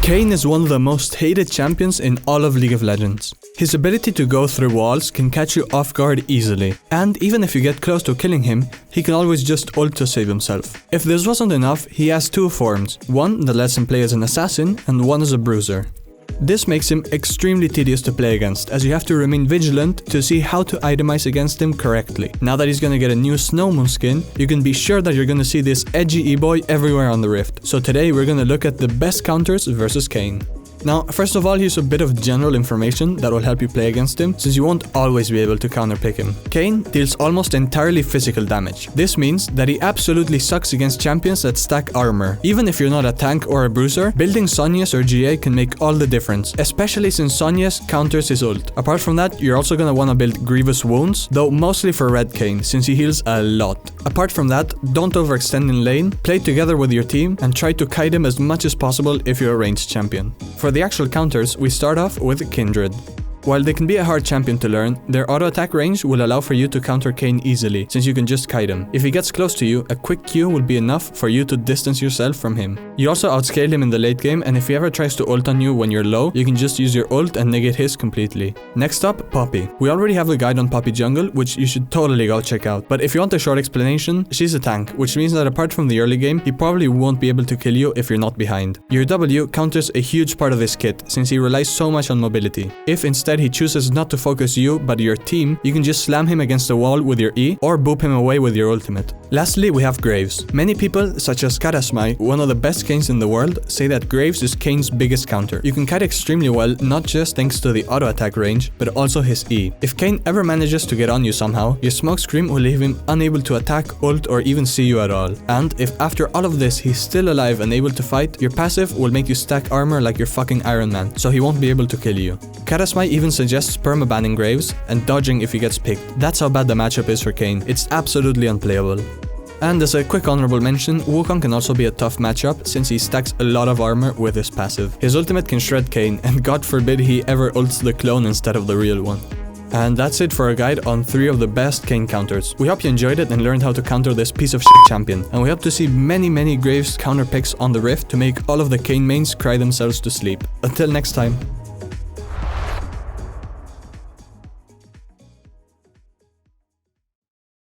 Kayn is one of the most hated champions in all of League of Legends. His ability to go through walls can catch you off guard easily, and even if you get close to killing him, he can always just ult to save himself. If this wasn't enough, he has two forms, one that lets him play as an assassin and one as a bruiser. This makes him extremely tedious to play against, as you have to remain vigilant to see how to itemize against him correctly. Now that he's gonna get a new Snowmoon skin, you can be sure that you're gonna see this edgy e-boy everywhere on the Rift. So today we're gonna look at the best counters versus Kayn. Now, first of all, here's a bit of general information that will help you play against him, since you won't always be able to counterpick him. Kayn deals almost entirely physical damage. This means that he absolutely sucks against champions that stack armor. Even if you're not a tank or a bruiser, building Sonya's or GA can make all the difference, especially since Sonya's counters his ult. Apart from that, you're also gonna wanna build Grievous Wounds, though mostly for Red Kayn, since he heals a lot. Apart from that, don't overextend in lane, play together with your team, and try to kite him as much as possible if you're a ranged champion. For the actual counters, we start off with Kindred. While they can be a hard champion to learn, their auto attack range will allow for you to counter Kayn easily, since you can just kite him. If he gets close to you, a quick Q will be enough for you to distance yourself from him. You also outscale him in the late game, and if he ever tries to ult on you when you're low, you can just use your ult and negate his completely. Next up, Poppy. We already have a guide on Poppy jungle, which you should totally go check out. But if you want a short explanation, she's a tank, which means that apart from the early game, he probably won't be able to kill you if you're not behind. Your W counters a huge part of his kit, since he relies so much on mobility. If instead he chooses not to focus you but your team, you can just slam him against the wall with your E or boop him away with your ultimate. Lastly, we have Graves. Many people, such as Karasmai, one of the best Kayns in the world, say that Graves is Kayn's biggest counter. You can kite extremely well, not just thanks to the auto attack range, but also his E. If Kayn ever manages to get on you somehow, your smokescreen will leave him unable to attack, ult, or even see you at all. And if after all of this he's still alive and able to fight, your passive will make you stack armor like you're fucking Iron Man, so he won't be able to kill you. Karasmai even suggests permabanning Graves and dodging if he gets picked. That's how bad the matchup is for Kayn. It's absolutely unplayable. And as a quick honorable mention, Wukong can also be a tough matchup since he stacks a lot of armor with his passive. His ultimate can shred Kayn, and God forbid he ever ults the clone instead of the real one. And that's it for a guide on 3 of the best Kayn counters. We hope you enjoyed it and learned how to counter this piece of shit champion. And we hope to see many Graves counter picks on the Rift to make all of the Kayn mains cry themselves to sleep. Until next time.